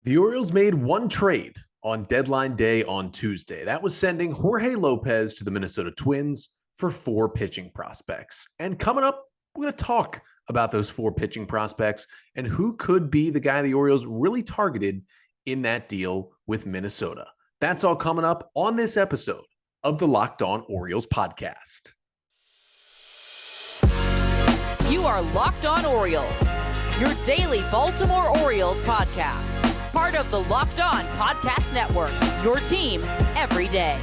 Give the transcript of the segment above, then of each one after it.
The Orioles made one trade on deadline day on Tuesday. That was sending Jorge Lopez to the Minnesota Twins for four pitching prospects. And coming up, we're going to talk about those four pitching prospects and who could be the guy the Orioles really targeted in that deal with Minnesota. That's all coming up on this episode of the Locked On Orioles podcast. You are Locked On Orioles, your daily Baltimore Orioles podcast. Part of the Locked On Podcast Network, your team every day.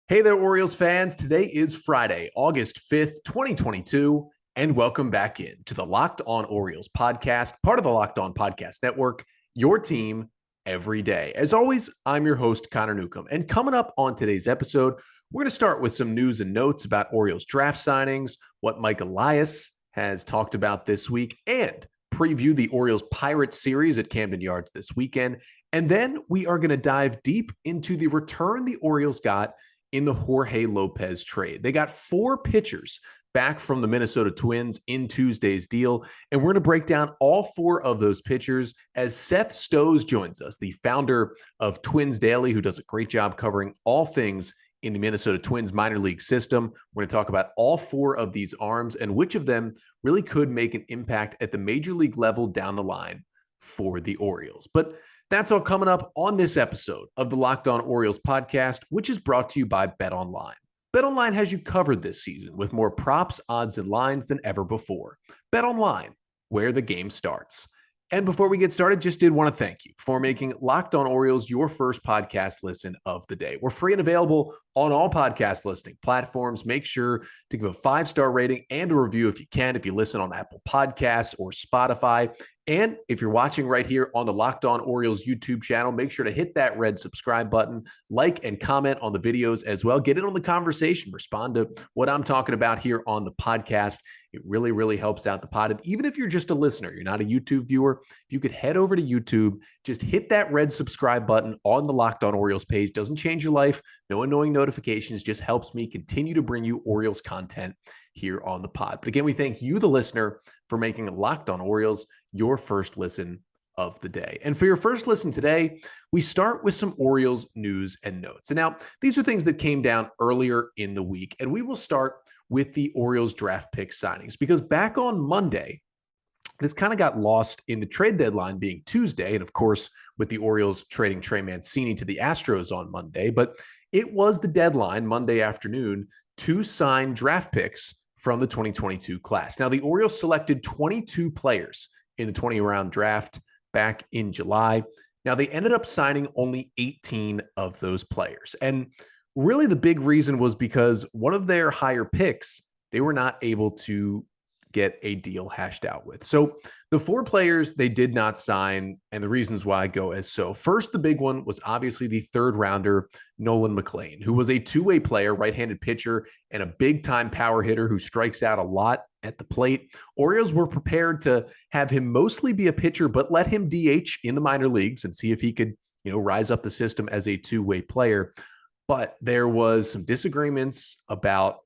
Hey there, Orioles fans. Today is Friday, August 5th, 2022, and welcome back in to the Locked On Orioles podcast, part of the Locked On Podcast Network, your team every day. As always, I'm your host, Connor Newcomb, and coming up on today's episode, we're going to start with some news and notes about Orioles draft signings, what Mike Elias has talked about this week, and preview the Orioles Pirates series at Camden Yards this weekend. And then we are going to dive deep into the return the Orioles got in the Jorge Lopez trade. They got four pitchers back from the Minnesota Twins in Tuesday's deal, and we're going to break down all four of those pitchers as Seth Stohs joins us, the founder of Twins Daily, who does a great job covering all things in the Minnesota Twins minor league system. We're going to talk about all four of these arms and which of them really could make an impact at the major league level down the line for the Orioles. But that's all coming up on this episode of the Locked On Orioles podcast, which is brought to you by BetOnline. BetOnline has you covered this season with more props, odds, and lines than ever before. BetOnline, where the game starts. And before we get started, just did want to thank you for making Locked On Orioles your first podcast listen of the day. We're free and available on all podcast listening platforms. Make sure to give a 5-star rating and a review if you can, if you listen on Apple Podcasts or Spotify. And if you're watching right here on the Locked On Orioles YouTube channel, make sure to hit that red subscribe button, like and comment on the videos as well. Get in on the conversation, respond to what I'm talking about here on the podcast. It really, really helps out the pod. And even if you're just a listener, you're not a YouTube viewer, if you could head over to YouTube, just hit that red subscribe button on the Locked On Orioles page. Doesn't change your life. No annoying notifications, just helps me continue to bring you Orioles content here on the pod. But again, we thank you, the listener, for making Locked On Orioles your first listen of the day. And for your first listen today, we start with some Orioles news and notes. And now, these are things that came down earlier in the week, and we will start with the Orioles draft pick signings, because back on Monday, this kind of got lost in the trade deadline being Tuesday, and of course, with the Orioles trading Trey Mancini to the Astros on Monday, but it was the deadline Monday afternoon to sign draft picks from the 2022 class. Now, the Orioles selected 22 players in the 20-round draft back in July. Now, they ended up signing only 18 of those players. And really the big reason was because one of their higher picks, they were not able to get a deal hashed out with. So the four players they did not sign, and the reasons why go as so. First, the big one was obviously the third rounder, Nolan McLean, who was a two-way player, right-handed pitcher, and a big-time power hitter who strikes out a lot at the plate. Orioles were prepared to have him mostly be a pitcher, but let him DH in the minor leagues and see if he could, rise up the system as a two-way player. But there was some disagreements about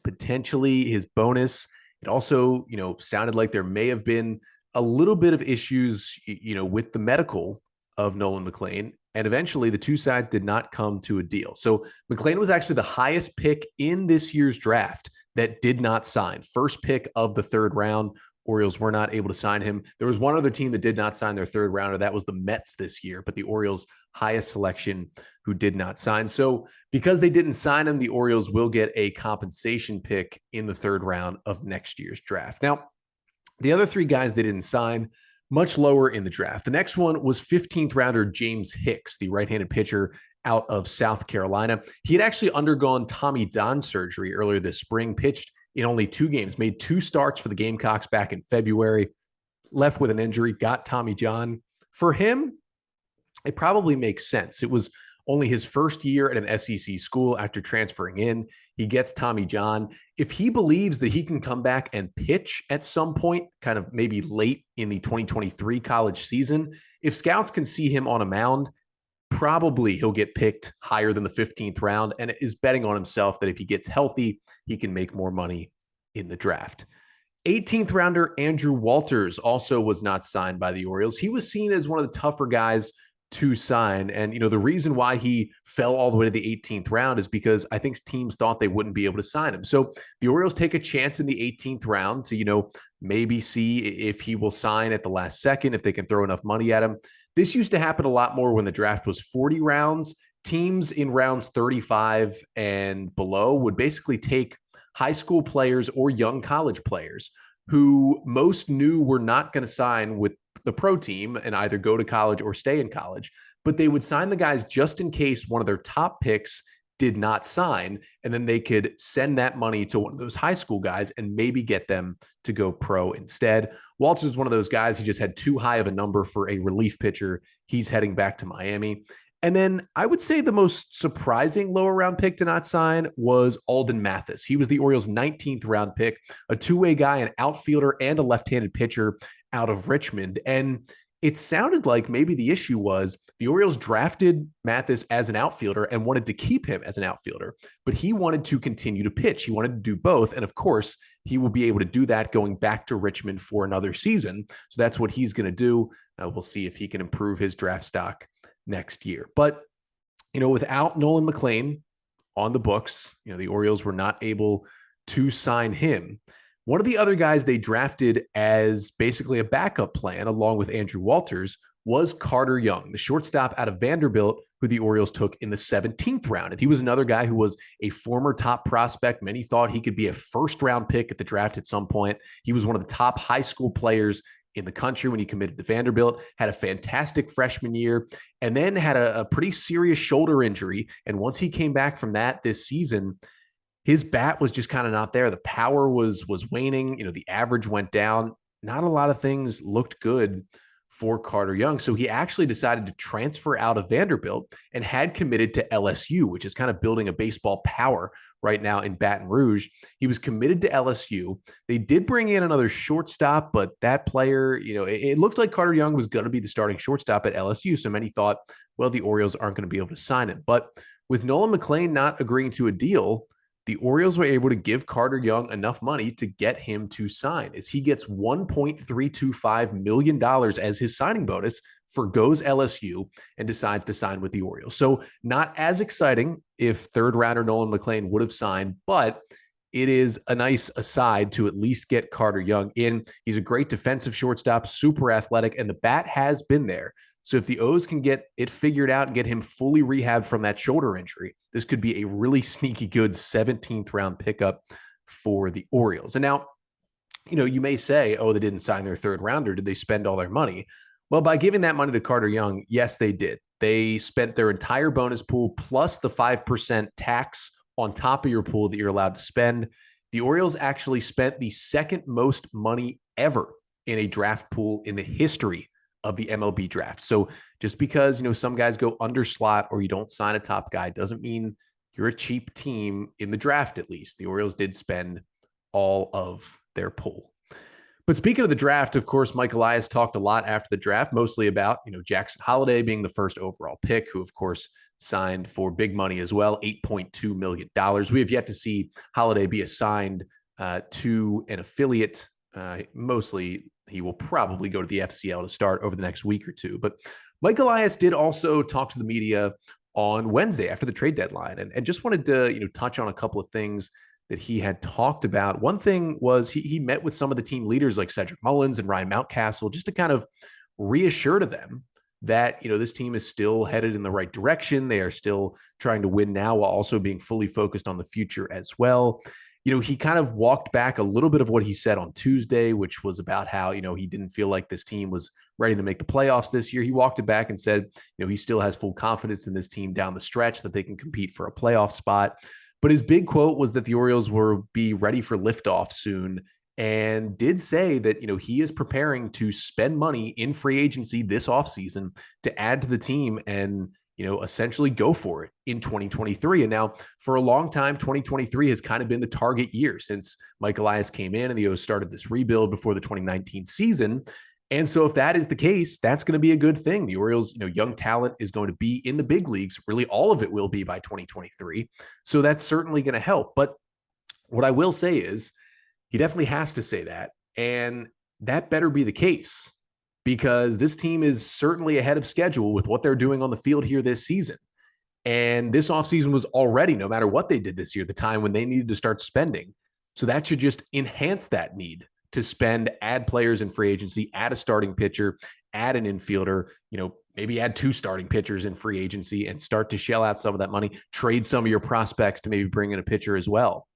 potentially his bonus. It also, sounded like there may have been a little bit of issues, with the medical of Nolan McLean. And eventually the two sides did not come to a deal. So McLean was actually the highest pick in this year's draft that did not sign. First pick of the third round. Orioles were not able to sign him. There was one other team that did not sign their third rounder. That was the Mets this year, but the Orioles' highest selection who did not sign. So because they didn't sign him, the Orioles will get a compensation pick in the third round of next year's draft. Now, the other three guys they didn't sign, much lower in the draft. The next one was 15th rounder James Hicks, the right-handed pitcher out of South Carolina. He had actually undergone Tommy John surgery earlier this spring, pitched in only 2 games, made 2 starts for the Gamecocks back in February, left with an injury, got Tommy John. For him, it probably makes sense. It was only his first year at an SEC school after transferring in. He gets Tommy John. If he believes that he can come back and pitch at some point, kind of maybe late in the 2023 college season, if scouts can see him on a mound, probably he'll get picked higher than the 15th round and is betting on himself that if he gets healthy, he can make more money in the draft. 18th rounder Andrew Walters also was not signed by the Orioles. He was seen as one of the tougher guys to sign. And, the reason why he fell all the way to the 18th round is because I think teams thought they wouldn't be able to sign him. So the Orioles take a chance in the 18th round to, maybe see if he will sign at the last second, if they can throw enough money at him. This used to happen a lot more when the draft was 40 rounds. Teams in rounds 35 and below would basically take high school players or young college players who most knew were not going to sign with the pro team and either go to college or stay in college, but they would sign the guys just in case one of their top picks did not sign, and then they could send that money to one of those high school guys and maybe get them to go pro instead. Walters is one of those guys. He just had too high of a number for a relief pitcher. He's heading back to Miami. And then I would say the most surprising lower round pick to not sign was Alden Mathis. He was the Orioles' 19th round pick, a two-way guy, an outfielder and a left-handed pitcher out of Richmond. And it sounded like maybe the issue was the Orioles drafted Mathis as an outfielder and wanted to keep him as an outfielder, but he wanted to continue to pitch. He wanted to do both. And of course, he will be able to do that going back to Richmond for another season. So that's what he's going to do. We'll see if he can improve his draft stock next year. But, without Nolan McLean on the books, the Orioles were not able to sign him. One of the other guys they drafted as basically a backup plan, along with Andrew Walters, was Carter Young, the shortstop out of Vanderbilt, who the Orioles took in the 17th round. And he was another guy who was a former top prospect. Many thought he could be a first-round pick at the draft at some point. He was one of the top high school players in the country when he committed to Vanderbilt, had a fantastic freshman year, and then had a pretty serious shoulder injury. And once he came back from that this season, his bat was just kind of not there. The power was waning. The average went down. Not a lot of things looked good for Carter Young. So he actually decided to transfer out of Vanderbilt and had committed to LSU, which is kind of building a baseball power right now in Baton Rouge. He was committed to LSU. They did bring in another shortstop, but that player, it looked like Carter Young was going to be the starting shortstop at LSU. So many thought, well, the Orioles aren't going to be able to sign him. But with Nolan McLean not agreeing to a deal, the Orioles were able to give Carter Young enough money to get him to sign, as he gets $1.325 million as his signing bonus for goes LSU and decides to sign with the Orioles. So not as exciting if third rounder Nolan McLean would have signed, but it is a nice aside to at least get Carter Young in. He's a great defensive shortstop, super athletic, and the bat has been there. So if the O's can get it figured out and get him fully rehabbed from that shoulder injury, this could be a really sneaky good 17th round pickup for the Orioles. And now, you may say, oh, they didn't sign their third rounder. Did they spend all their money? Well, by giving that money to Carter Young, yes, they did. They spent their entire bonus pool plus the 5% tax on top of your pool that you're allowed to spend. The Orioles actually spent the second most money ever in a draft pool in the history of the MLB draft. So just because, some guys go under slot or you don't sign a top guy doesn't mean you're a cheap team in the draft. At least the Orioles did spend all of their pool. But speaking of the draft, of course, Mike Elias talked a lot after the draft, mostly about, Jackson Holliday being the first overall pick, who of course signed for big money as well, $8.2 million. We have yet to see Holliday be assigned to an affiliate. Mostly he will probably go to the FCL to start over the next week or two. But Mike Elias did also talk to the media on Wednesday after the trade deadline and just wanted to, touch on a couple of things that he had talked about. One thing was he met with some of the team leaders like Cedric Mullins and Ryan Mountcastle just to kind of reassure to them that, this team is still headed in the right direction. They are still trying to win now while also being fully focused on the future as well. He kind of walked back a little bit of what he said on Tuesday, which was about how, he didn't feel like this team was ready to make the playoffs this year. He walked it back and said, he still has full confidence in this team down the stretch that they can compete for a playoff spot. But his big quote was that the Orioles will be ready for liftoff soon, and did say that, he is preparing to spend money in free agency this offseason to add to the team and, essentially go for it in 2023. And now for a long time, 2023 has kind of been the target year since Mike Elias came in and the O's started this rebuild before the 2019 season. And so if that is the case, that's going to be a good thing. The Orioles, young talent is going to be in the big leagues. Really, all of it will be by 2023. So that's certainly going to help. But what I will say is he definitely has to say that And that better be the case, because this team is certainly ahead of schedule with what they're doing on the field here this season. And this offseason was already, no matter what they did this year, the time when they needed to start spending. So that should just enhance that need to spend, add players in free agency, add a starting pitcher, add an infielder, maybe add 2 starting pitchers in free agency and start to shell out some of that money, trade some of your prospects to maybe bring in a pitcher as well.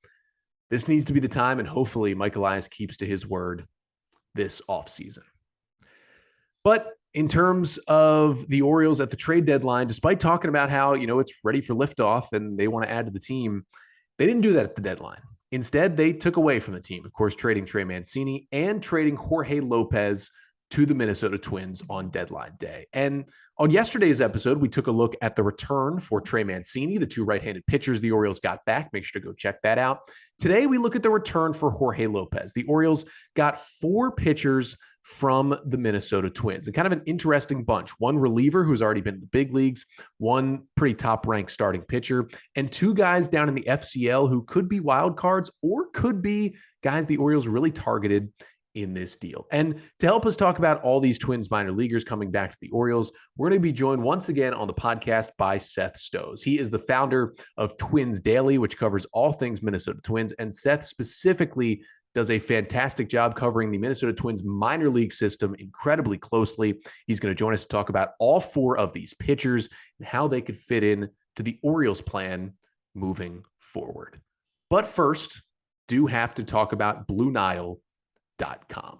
This needs to be the time, and hopefully Mike Elias keeps to his word this offseason. But in terms of the Orioles at the trade deadline, despite talking about how, it's ready for liftoff and they want to add to the team, they didn't do that at the deadline. Instead, they took away from the team, of course, trading Trey Mancini and trading Jorge Lopez to the Minnesota Twins on deadline day. And on yesterday's episode, we took a look at the return for Trey Mancini, the 2 right-handed pitchers the Orioles got back. Make sure to go check that out. Today, we look at the return for Jorge Lopez. The Orioles got 4 pitchers from the Minnesota Twins, and kind of an interesting bunch. 1 reliever who's already been in the big leagues, 1 pretty top-ranked starting pitcher, and 2 guys down in the FCL who could be wild cards or could be guys the Orioles really targeted in this deal. And to help us talk about all these Twins minor leaguers coming back to the Orioles, we're going to be joined once again on the podcast by Seth Stohs. He is the founder of Twins Daily, which covers all things Minnesota Twins, and Seth specifically does a fantastic job covering the Minnesota Twins minor league system incredibly closely. He's going to join us to talk about all 4 of these pitchers and how they could fit in to the Orioles plan moving forward. But first, do have to talk about BlueNile.com,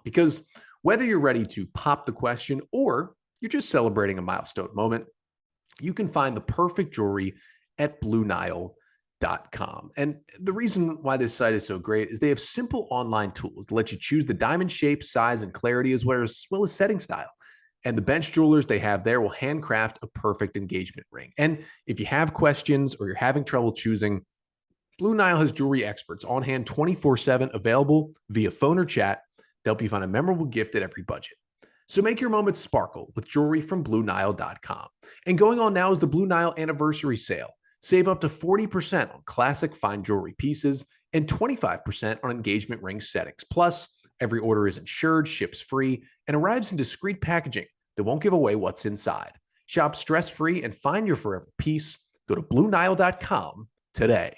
because whether you're ready to pop the question or you're just celebrating a milestone moment, you can find the perfect jewelry at BlueNile.com. And the reason why this site is so great is they have simple online tools to let you choose the diamond shape, size, and clarity, as well as setting style. And the bench jewelers they have there will handcraft a perfect engagement ring. And if you have questions or you're having trouble choosing, Blue Nile has jewelry experts on hand 24/7, available via phone or chat to help you find a memorable gift at every budget. So make your moments sparkle with jewelry from BlueNile.com. And going on now is the Blue Nile Anniversary Sale. Save up to 40% on classic fine jewelry pieces and 25% on engagement ring settings. Plus, every order is insured, ships free, and arrives in discreet packaging that won't give away what's inside. Shop stress-free and find your forever piece. Go to BlueNile.com today.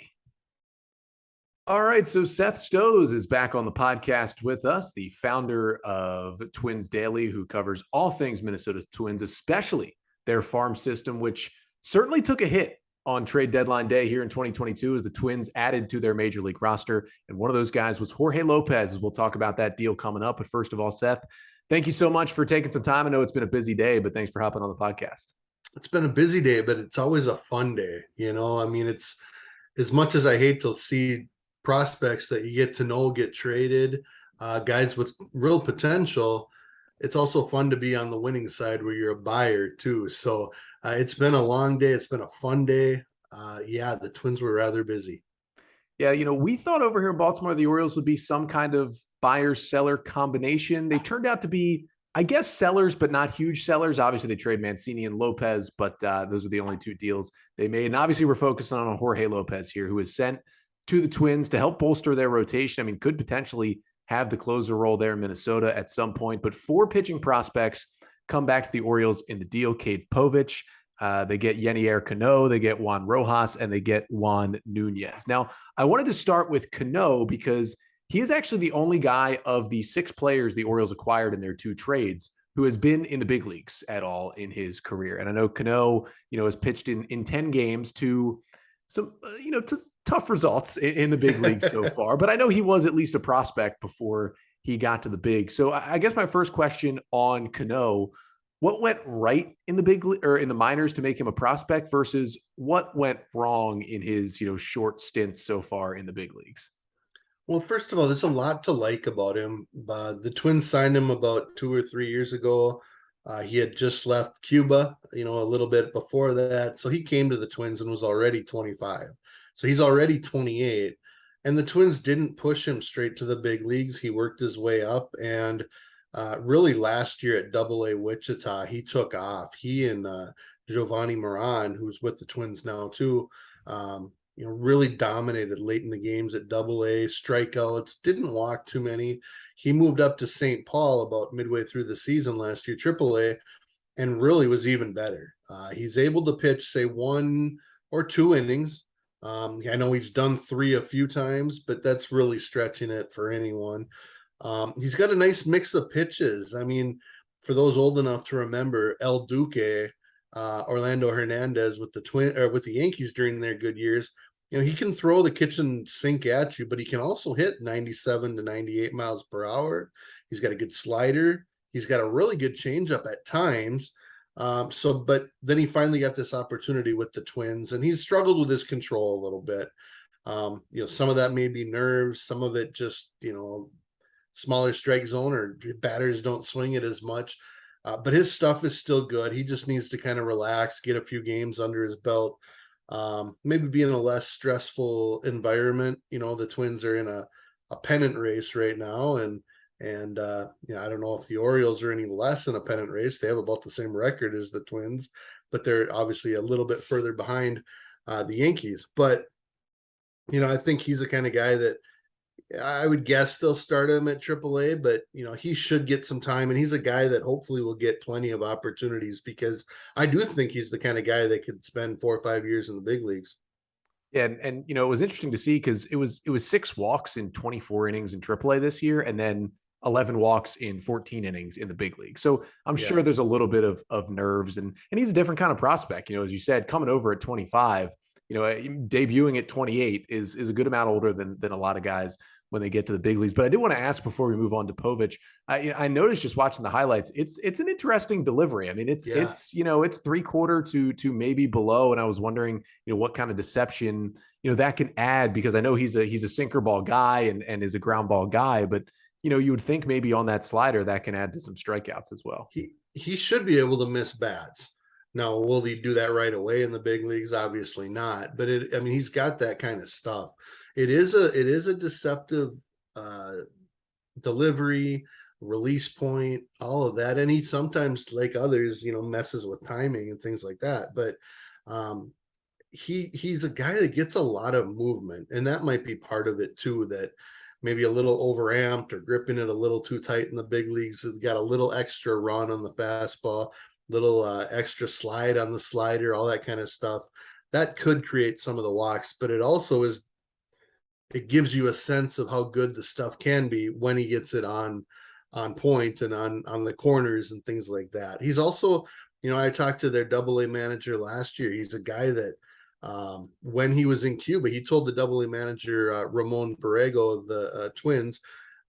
All right, so Seth Stohs is back on the podcast with us, the founder of Twins Daily, who covers all things Minnesota Twins, especially their farm system, which certainly took a hit on trade deadline day here in 2022 as the Twins added to their major league roster. And one of those guys was Jorge Lopez. We'll talk about that deal coming up. But first of all, Seth, thank you so much for taking some time. I know it's been a busy day, but thanks for hopping on the podcast. It's been a busy day, but it's always a fun day. It's as much as I hate to see prospects that you get to know get traded, guys with real potential, it's also fun to be on the winning side where you're a buyer too. So it's been a long day. It's been a fun day. The Twins were rather busy. Yeah, we thought over here in Baltimore, the Orioles would be some kind of buyer-seller combination. They turned out to be, I guess, sellers, but not huge sellers. Obviously, they trade Mancini and Lopez, but those are the only 2 deals they made. And obviously, we're focusing on Jorge Lopez here, who is sent to the Twins to help bolster their rotation. I mean, could potentially have the closer role there in Minnesota at some point. But 4 pitching prospects come back to the Orioles in the deal. Cade Povich, they get Yennier Canó, they get Juan Rojas, and they get Juan Nuñez. Now, I wanted to start with Canó because he is actually the only guy of the 6 players the Orioles acquired in their 2 trades who has been in the big leagues at all in his career. And I know Canó, has pitched in 10 games to some, to tough results in the big league so far, but I know he was at least a prospect before he got to the big. So I guess my first question on Canó, what went right in the big or in the minors to make him a prospect versus what went wrong in his, short stints so far in the big leagues? Well, first of all, there's a lot to like about him. The Twins signed him about 2 or 3 years ago. He had just left Cuba, a little bit before that. So he came to the Twins and was already 25. So he's already 28. And the Twins didn't push him straight to the big leagues. He worked his way up. And really last year at AA Wichita, he took off. He and Giovanni Moran, who's with the Twins now too, really dominated late in the games at AA, strikeouts, didn't walk too many. He moved up to St. Paul about midway through the season last year, AAA, and really was even better. He's able to pitch, say, 1 or 2 innings. I know he's done 3 a few times, but that's really stretching it for anyone. He's got a nice mix of pitches. I mean, for those old enough to remember El Duque, Orlando Hernandez with the Yankees during their good years, he can throw the kitchen sink at you, but he can also hit 97 to 98 miles per hour. He's got a good slider. He's got a really good changeup at times. But then he finally got this opportunity with the Twins, and he's struggled with his control a little bit. Some of that may be nerves, some of it just, smaller strike zone, or batters don't swing it as much. But his stuff is still good. He just needs to kind of relax, get a few games under his belt, maybe be in a less stressful environment. The Twins are in a pennant race right now, and I don't know if the Orioles are any less in a pennant race. They have about the same record as the Twins, but they're obviously a little bit further behind the Yankees. But I think he's the kind of guy that I would guess they'll start him at AAA, but he should get some time, and he's a guy that hopefully will get plenty of opportunities, because I do think he's the kind of guy that could spend 4 or 5 years in the big leagues. Yeah, and it was interesting to see, because it was 6 walks in 24 innings in AAA this year, and then 11 walks in 14 innings in the big league. So I'm sure there's a little bit of nerves, and he's a different kind of prospect. As you said, coming over at 25, debuting at 28 is a good amount older than a lot of guys when they get to the big leagues. But I did want to ask, before we move on to Povich, I noticed just watching the highlights, it's an interesting delivery. I mean, it's 3/4 to maybe below, and I was wondering, what kind of deception that can add, because I know he's a sinker ball guy and is a ground ball guy, but you would think maybe on that slider that can add to some strikeouts as well. He should be able to miss bats. Now, will he do that right away in the big leagues? Obviously not. But he's got that kind of stuff. It is a deceptive delivery, release point, all of that. And he sometimes, like others, messes with timing and things like that. But he's a guy that gets a lot of movement, and that might be part of it too, that maybe a little overamped or gripping it a little too tight in the big leagues. He's got a little extra run on the fastball, little extra slide on the slider, all that kind of stuff. That could create some of the walks, but it also it gives you a sense of how good the stuff can be when he gets it on point and on the corners and things like that. He's also, I talked to their AA manager last year. He's a guy that when he was in Cuba, he told the AA manager, Ramon Borrego of the Twins,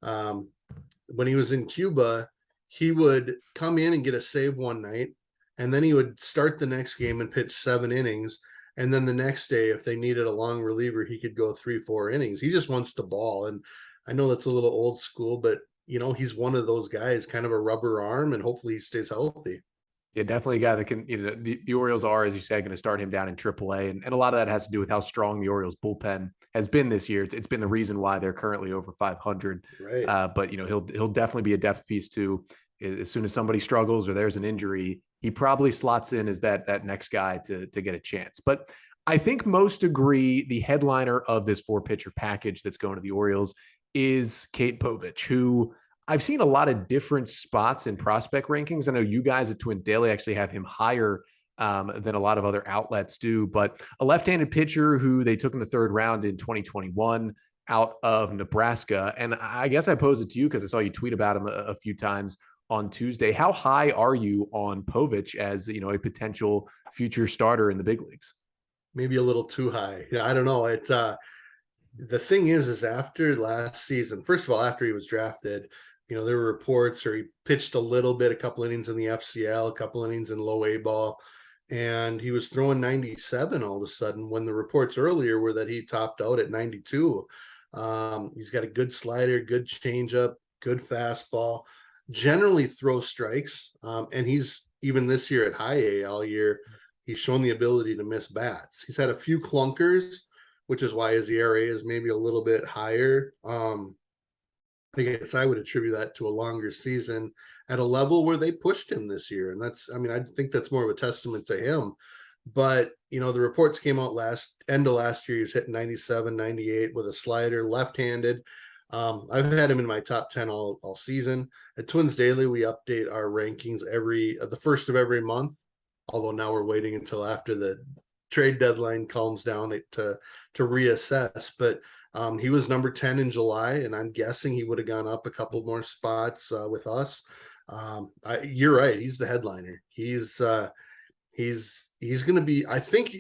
when he was in Cuba, he would come in and get a save one night, and then he would start the next game and pitch 7 innings. And then the next day, if they needed a long reliever, he could go 3-4 innings. He just wants the ball. And I know that's a little old school, but he's one of those guys, kind of a rubber arm, and hopefully he stays healthy. Yeah, definitely a guy that can, the Orioles are, as you said, going to start him down in AAA. And a lot of that has to do with how strong the Orioles bullpen has been this year. It's been the reason why they're currently over 500. Right. But, he'll definitely be a depth piece too. As soon as somebody struggles or there's an injury, he probably slots in as that next guy to get a chance. But I think most agree the headliner of this 4-pitcher package that's going to the Orioles is Cade Povich, who I've seen a lot of different spots in prospect rankings. I know you guys at Twins Daily actually have him higher than a lot of other outlets do, but a left-handed pitcher who they took in the 3rd round in 2021 out of Nebraska. And I guess I pose it to you because I saw you tweet about him a few times on Tuesday. How high are you on Povich as, a potential future starter in the big leagues? Maybe a little too high. I don't know. It's the thing is after last season, first of all, after he was drafted, there were reports, or he pitched a little bit, a couple innings in the FCL, a couple innings in low A ball, and he was throwing 97 all of a sudden, when the reports earlier were that he topped out at 92. He's got a good slider, good changeup, good fastball, generally throw strikes. And he's, even this year at high A all year, he's shown the ability to miss bats. He's had a few clunkers, which is why his ERA is maybe a little bit higher. I guess I would attribute that to a longer season at a level where they pushed him this year. And I think that's more of a testament to him. But, the reports came out end of last year. He was hitting 97, 98 with a slider, left-handed. I've had him in my top 10 all season. At Twins Daily, we update our rankings the first of every month, although now we're waiting until after the trade deadline calms down to reassess. But he was number 10 in July, and I'm guessing he would have gone up a couple more spots with us. You're right. He's the headliner. He's going to be, I think,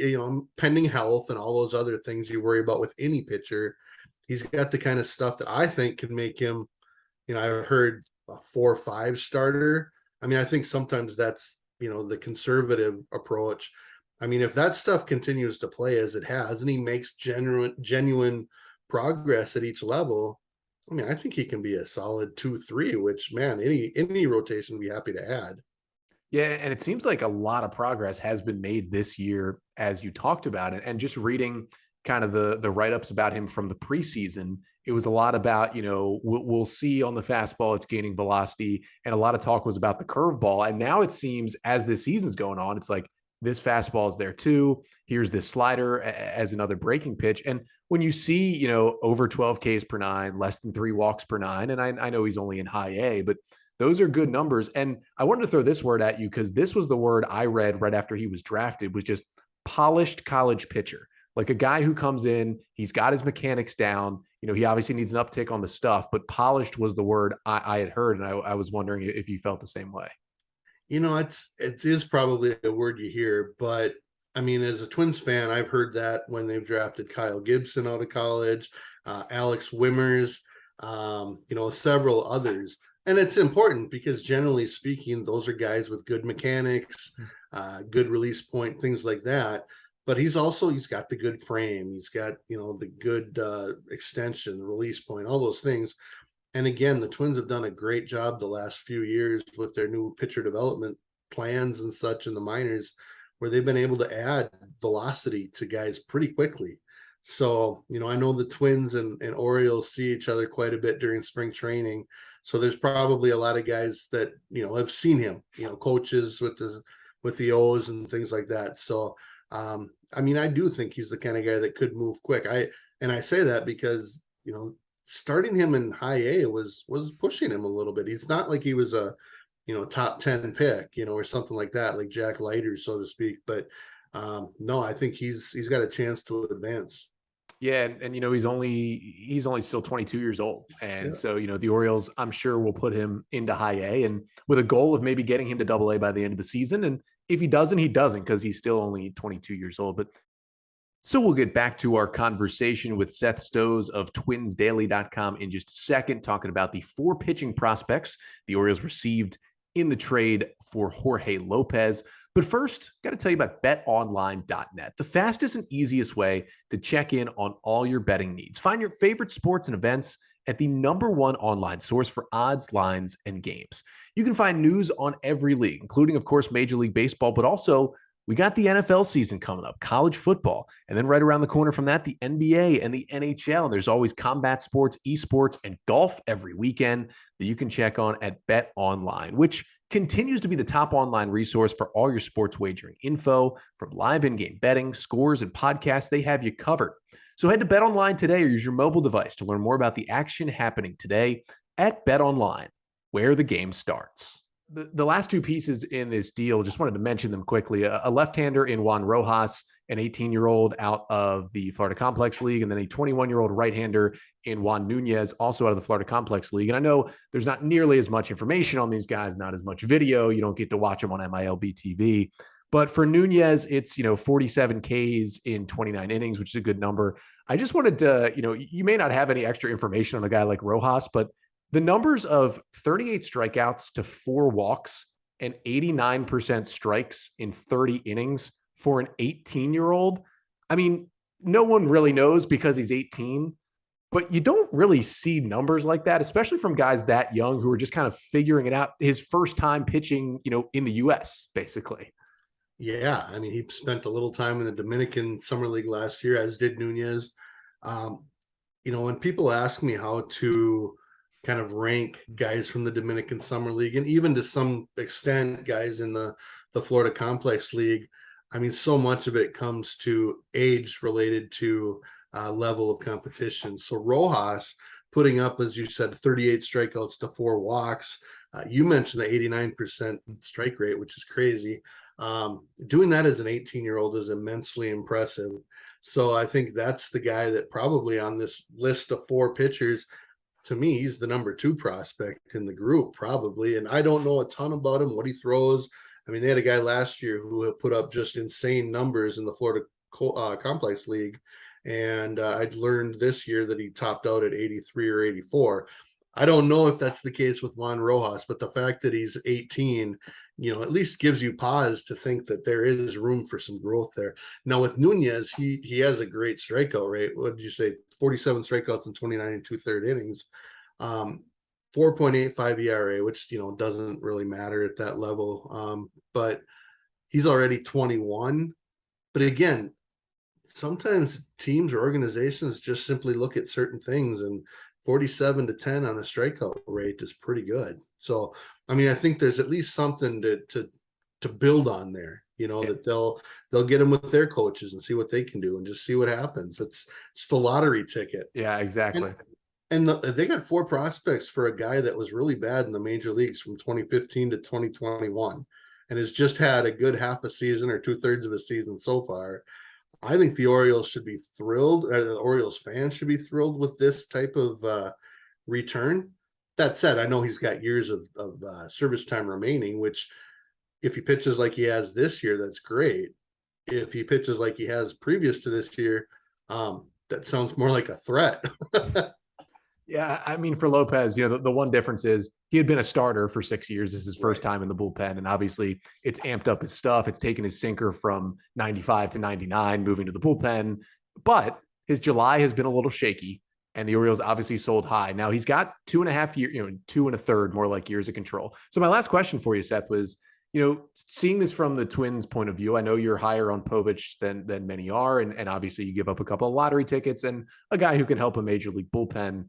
pending health and all those other things you worry about with any pitcher. He's got the kind of stuff that I think can make him, I've heard a 4-5 starter. I mean, I think sometimes that's, the conservative approach. I mean, if that stuff continues to play as it has, and he makes genuine progress at each level, I mean, I think he can be a solid 2-3, which, man, any rotation would be happy to add. Yeah, and it seems like a lot of progress has been made this year, as you talked about it. And just reading kind of the write-ups about him from the preseason, it was a lot about, we'll see on the fastball, it's gaining velocity. And a lot of talk was about the curveball. And now it seems as this season's going on, it's like this fastball is there too. Here's this slider as another breaking pitch. And when you see, over 12 Ks per nine, less than 3 walks per nine, and I know he's only in high A, but those are good numbers. And I wanted to throw this word at you because this was the word I read right after he was drafted, was just polished college pitcher. Like a guy who comes in, he's got his mechanics down. He obviously needs an uptick on the stuff, but polished was the word I had heard. And I was wondering if you felt the same way. It is probably a word you hear, but I mean, as a Twins fan, I've heard that when they've drafted Kyle Gibson out of college, Alex Wimmers, several others. And it's important because generally speaking, those are guys with good mechanics, good release point, things like that. But he's got the good frame. He's got, the good extension, release point, all those things. And again, the Twins have done a great job the last few years with their new pitcher development plans and such in the minors, where they've been able to add velocity to guys pretty quickly. So, I know the Twins and Orioles see each other quite a bit during spring training. So there's probably a lot of guys that, have seen him, coaches with the O's and things like that. So, I mean, I do think he's the kind of guy that could move quick. I say that because, starting him in high A was pushing him a little bit. He's not like he was a, top 10 pick, or something like that, like Jack Leiter, so to speak. But no, I think he's got a chance to advance. Yeah, and he's only still 22 years old, and so the Orioles, I'm sure, will put him into high A, and with a goal of maybe getting him to Double A by the end of the season. And if he doesn't, because he's still only 22 years old. But so we'll get back to our conversation with Seth Stohs of TwinsDaily.com in just a second, talking about the 4 pitching prospects the Orioles received in the trade for Jorge Lopez. But first, got to tell you about betonline.net, the fastest and easiest way to check in on all your betting needs. Find your favorite sports and events at the #1 online source for odds, lines, and games. You can find news on every league, including, of course, Major League Baseball, but also we got the NFL season coming up, college football, and then right around the corner from that, the NBA and the NHL. And there's always combat sports, esports, and golf every weekend that you can check on at BetOnline, which continues to be the top online resource for all your sports wagering info. From live in-game betting, scores, and podcasts, they have you covered. So head to BetOnline today or use your mobile device to learn more about the action happening today at BetOnline, where the game starts. The last 2 pieces in this deal, just wanted to mention them quickly. A left-hander in Juan Rojas, an 18-year-old out of the Florida Complex League, and then a 21-year-old right-hander in Juan Nuñez, also out of the Florida Complex League. And I know there's not nearly as much information on these guys, not as much video. You don't get to watch them on MILB TV. But for Nuñez, it's, 47 Ks in 29 innings, which is a good number. I just wanted to, you may not have any extra information on a guy like Rojas, but the numbers of 38 strikeouts to 4 walks and 89% strikes in 30 innings for an 18-year-old. I mean, no one really knows because he's 18, but you don't really see numbers like that, especially from guys that young who are just kind of figuring it out. His first time pitching, in the U.S., basically. Yeah, I mean, he spent a little time in the Dominican Summer League last year, as did Nuñez. When people ask me how to kind of rank guys from the Dominican Summer League, and even to some extent guys in the Florida Complex League, I mean, so much of it comes to age related to level of competition. So Rojas putting up, as you said, 38 strikeouts to 4 walks. You mentioned the 89% strike rate, which is crazy. Doing that as an 18-year-old is immensely impressive. So I think that's the guy that probably on this list of 4 pitchers, to me, he's the number 2 prospect in the group, probably. And I don't know a ton about him, what he throws. I mean, they had a guy last year who put up just insane numbers in the Florida Complex League. And I'd learned this year that he topped out at 83 or 84. I don't know if that's the case with Juan Rojas, but the fact that he's 18, at least gives you pause to think that there is room for some growth there. Now with Nuñez, he has a great strikeout rate. What did you say? 47 strikeouts in 29 and 2/3 innings. 4.85 ERA, which, doesn't really matter at that level. But he's already 21. But again, sometimes teams or organizations just simply look at certain things, and 47 to 10 on a strikeout rate is pretty good. So, I mean, I think there's at least something to build on there, that they'll get them with their coaches and see what they can do and just see what happens. It's the lottery ticket. Yeah, exactly. And they got 4 prospects for a guy that was really bad in the major leagues from 2015 to 2021 and has just had a good half a season or 2/3 of a season so far. I think the Orioles should be thrilled, or the Orioles fans should be thrilled with this type of return. That said, I know he's got years of service time remaining, which if he pitches like he has this year, that's great. If he pitches like he has previous to this year, that sounds more like a threat. Yeah, I mean, for Lopez, the one difference is he had been a starter for 6 years. This is his first time in the bullpen, and obviously it's amped up his stuff. It's taken his sinker from 95 to 99, moving to the bullpen. But his July has been a little shaky, and the Orioles obviously sold high. Now he's got 2.5 years, 2 1/3 more like years of control. So my last question for you, Seth, was, seeing this from the Twins' point of view, I know you're higher on Povich than many are, and obviously you give up a couple of lottery tickets and a guy who can help a major league bullpen.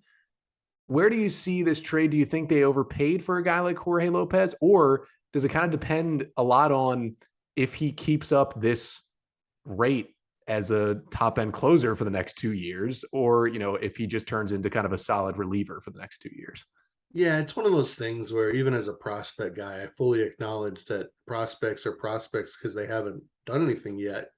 Where do you see this trade? Do you think they overpaid for a guy like Jorge Lopez, or does it kind of depend a lot on if he keeps up this rate as a top end closer for the next 2 years, or, if he just turns into kind of a solid reliever for the next 2 years? Yeah, it's one of those things where even as a prospect guy, I fully acknowledge that prospects are prospects because they haven't done anything yet.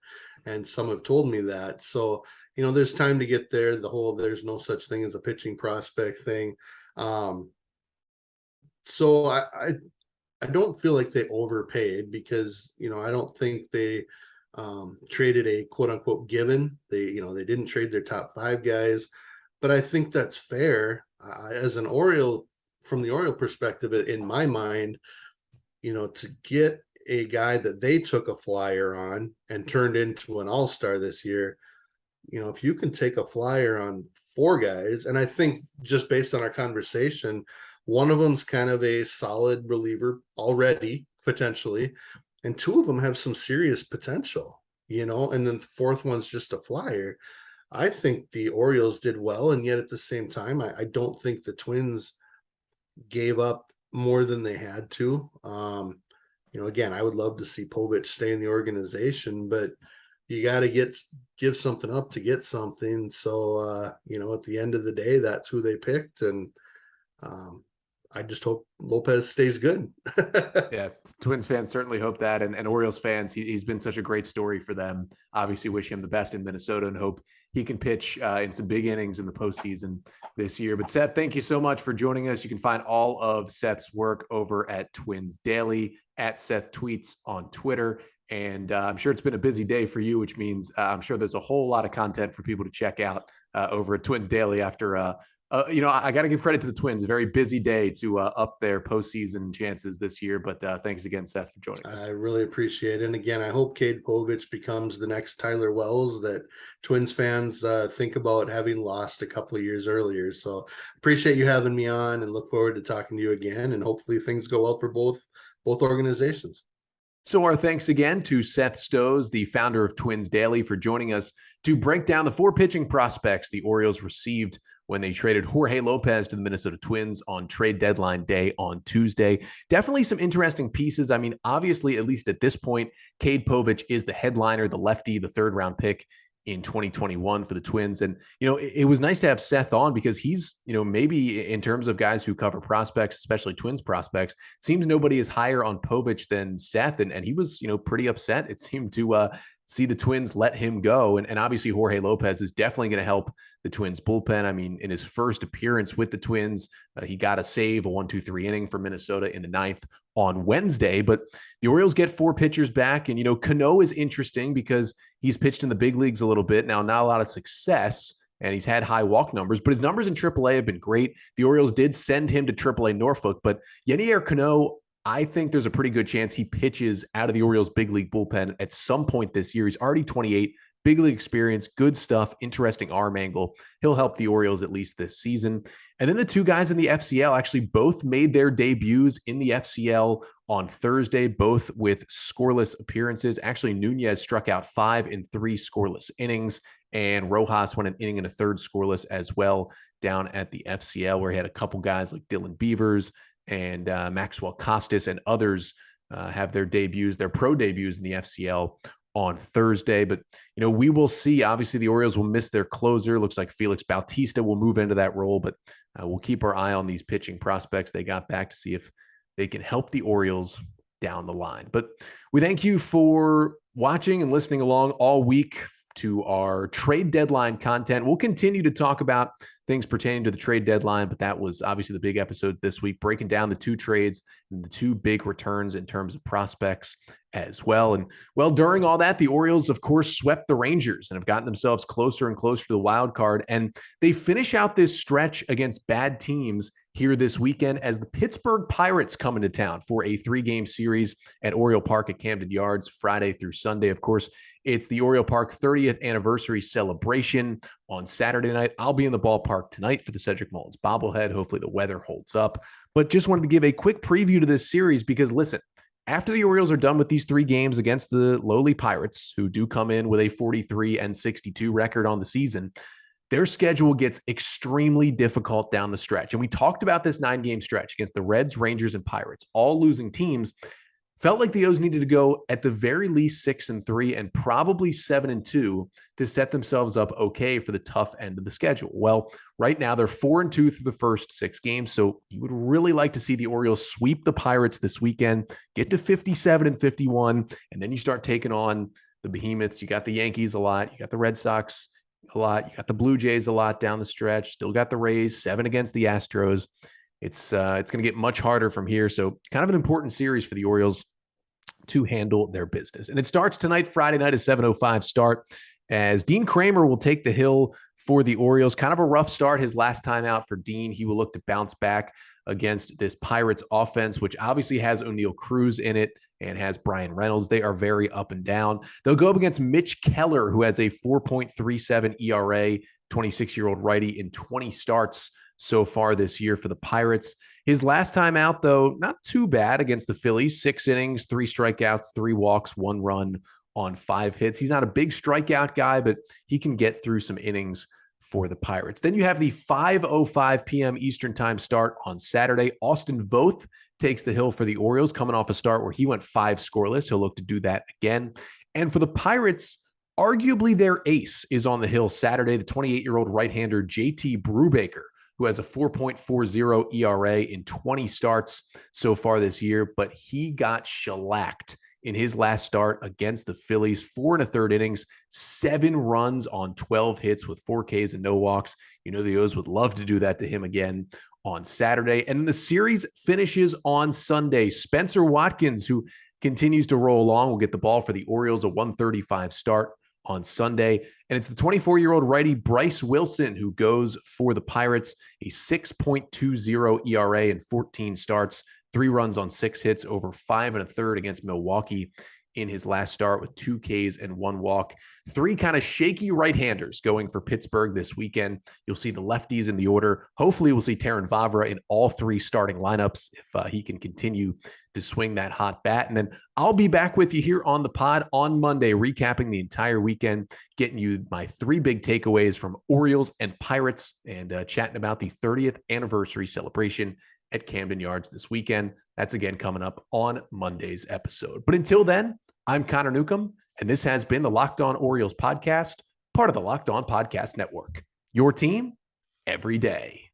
And some have told me that. So, there's time to get there. The whole there's no such thing as a pitching prospect thing. So I don't feel like they overpaid because, I don't think they traded a quote unquote given. They didn't trade their top 5 guys, but I think that's fair. As an Oriole, from the Oriole perspective, in my mind, to get a guy that they took a flyer on and turned into an all-star this year, if you can take a flyer on 4 guys, and I think just based on our conversation, one of them's kind of a solid reliever already, potentially, and 2 of them have some serious potential, and then the 4th one's just a flyer. I think the Orioles did well, and yet at the same time, I don't think the Twins gave up more than they had to. Again, I would love to see Povich stay in the organization, but you got to give something up to get something. So, at the end of the day, that's who they picked. And I just hope Lopez stays good. Yeah, Twins fans certainly hope that. And Orioles fans, he's been such a great story for them. Obviously wish him the best in Minnesota and hope he can pitch in some big innings in the postseason this year. But Seth, thank you so much for joining us. You can find all of Seth's work over at Twins Daily, at Seth Tweets on Twitter. And I'm sure it's been a busy day for you, which means I'm sure there's a whole lot of content for people to check out over at Twins Daily after, I got to give credit to the Twins. A very busy day to up their postseason chances this year. But thanks again, Seth, for joining us. I really appreciate it. And again, I hope Cade Povich becomes the next Tyler Wells that Twins fans think about, having lost a couple of years earlier. So appreciate you having me on and look forward to talking to you again. And hopefully things go well for both organizations. So our thanks again to Seth Stohs, the founder of Twins Daily, for joining us to break down the 4 pitching prospects the Orioles received when they traded Jorge Lopez to the Minnesota Twins on trade deadline day on Tuesday. Definitely some interesting pieces. I mean, obviously, at least at this point, Cade Povich is the headliner, the lefty, the third-round pick in 2021 for the Twins. And, it was nice to have Seth on because he's, maybe in terms of guys who cover prospects, especially Twins prospects, seems nobody is higher on Povich than Seth. And he was, pretty upset, it seemed, to see the Twins let him go. And obviously Jorge Lopez is definitely going to help the Twins bullpen. I mean, in his first appearance with the Twins, he got a save, a 1-2-3 inning for Minnesota in the ninth on Wednesday. But the Orioles get 4 pitchers back. And, Canó is interesting because he's pitched in the big leagues a little bit. Now, not a lot of success, and he's had high walk numbers, but his numbers in AAA have been great. The Orioles did send him to AAA Norfolk, but Yennier Canó, I think there's a pretty good chance he pitches out of the Orioles big league bullpen at some point this year. He's already 28, big league experience, good stuff, interesting arm angle. He'll help the Orioles at least this season. And then the 2 guys in the FCL actually both made their debuts in the FCL on Thursday, both with scoreless appearances. Actually, Nuñez struck out 5 in 3 scoreless innings, and Rojas went an inning and a third scoreless as well down at the FCL, where he had a couple guys like Dylan Beavers and Maxwell Costas and others have their debuts, their pro debuts in the FCL on Thursday. But, we will see. Obviously, the Orioles will miss their closer. Looks like Felix Bautista will move into that role, but we'll keep our eye on these pitching prospects they got back to see if they can help the Orioles down the line. But we thank you for watching and listening along all week to our trade deadline content. We'll continue to talk about things pertaining to the trade deadline, but that was obviously the big episode this week, breaking down the 2 trades and the 2 big returns in terms of prospects as well. And well, during all that, the Orioles, of course, swept the Rangers and have gotten themselves closer and closer to the wild card. And they finish out this stretch against bad teams here this weekend as the Pittsburgh Pirates come into town for a 3-game series at Oriole Park at Camden Yards, Friday through Sunday. Of course, it's the Oriole Park 30th anniversary celebration on Saturday night. I'll be in the ballpark tonight for the Cedric Mullins bobblehead. Hopefully the weather holds up. But just wanted to give a quick preview to this series because, listen, after the Orioles are done with these 3 games against the lowly Pirates, who do come in with a 43-62 record on the season, their schedule gets extremely difficult down the stretch. And we talked about this 9-game stretch against the Reds, Rangers, and Pirates, all losing teams. Felt like the O's needed to go at the very least 6-3 and probably 7-2 to set themselves up okay for the tough end of the schedule. Well, right now they're 4-2 through the first 6 games. So you would really like to see the Orioles sweep the Pirates this weekend, get to 57-51, and then you start taking on the behemoths. You got the Yankees a lot. You got the Red Sox a lot. You got the Blue Jays a lot down the stretch. Still got the Rays, 7 against the Astros. It's going to get much harder from here. So kind of an important series for the Orioles to handle their business. And it starts tonight, Friday night, at 7:05 start, as Dean Kramer will take the hill for the Orioles. Kind of a rough start his last time out for Dean. He will look to bounce back against this Pirates offense, which obviously has O'Neal Cruz in it and has Brian Reynolds. They are very up and down. They'll go up against Mitch Keller, who has a 4.37 ERA, 26-year-old righty in 20 starts so far this year for the Pirates. His last time out, though, not too bad against the Phillies. 6 innings, 3 strikeouts, 3 walks, 1 run on 5 hits. He's not a big strikeout guy, but he can get through some innings for the Pirates. Then you have the 5:05 p.m. Eastern time start on Saturday. Austin Voth takes the hill for the Orioles, coming off a start where he went 5 scoreless. He'll look to do that again. And for the Pirates, arguably their ace is on the hill Saturday, the 28-year-old right-hander JT Brubaker, who has a 4.40 ERA in 20 starts so far this year, but he got shellacked in his last start against the Phillies. 4 1/3 innings, 7 runs on 12 hits with 4 Ks and no walks. You know the O's would love to do that to him again on Saturday. And the series finishes on Sunday. Spencer Watkins, who continues to roll along, will get the ball for the Orioles, a 1:35 start on Sunday. And it's the 24-year-old righty Bryce Wilson who goes for the Pirates, a 6.20 ERA in 14 starts, 3 runs on 6 hits over 5 1/3 against Milwaukee in his last start with 2 Ks and 1 walk. 3 kind of shaky right-handers going for Pittsburgh this weekend. You'll see the lefties in the order. Hopefully we'll see Terrin Vavra in all 3 starting lineups if he can continue to swing that hot bat. And then I'll be back with you here on the pod on Monday, recapping the entire weekend, getting you my 3 big takeaways from Orioles and Pirates, and chatting about the 30th anniversary celebration at Camden Yards this weekend. That's again coming up on Monday's episode. But until then, I'm Connor Newcomb, and this has been the Locked On Orioles podcast, part of the Locked On Podcast Network. Your team every day.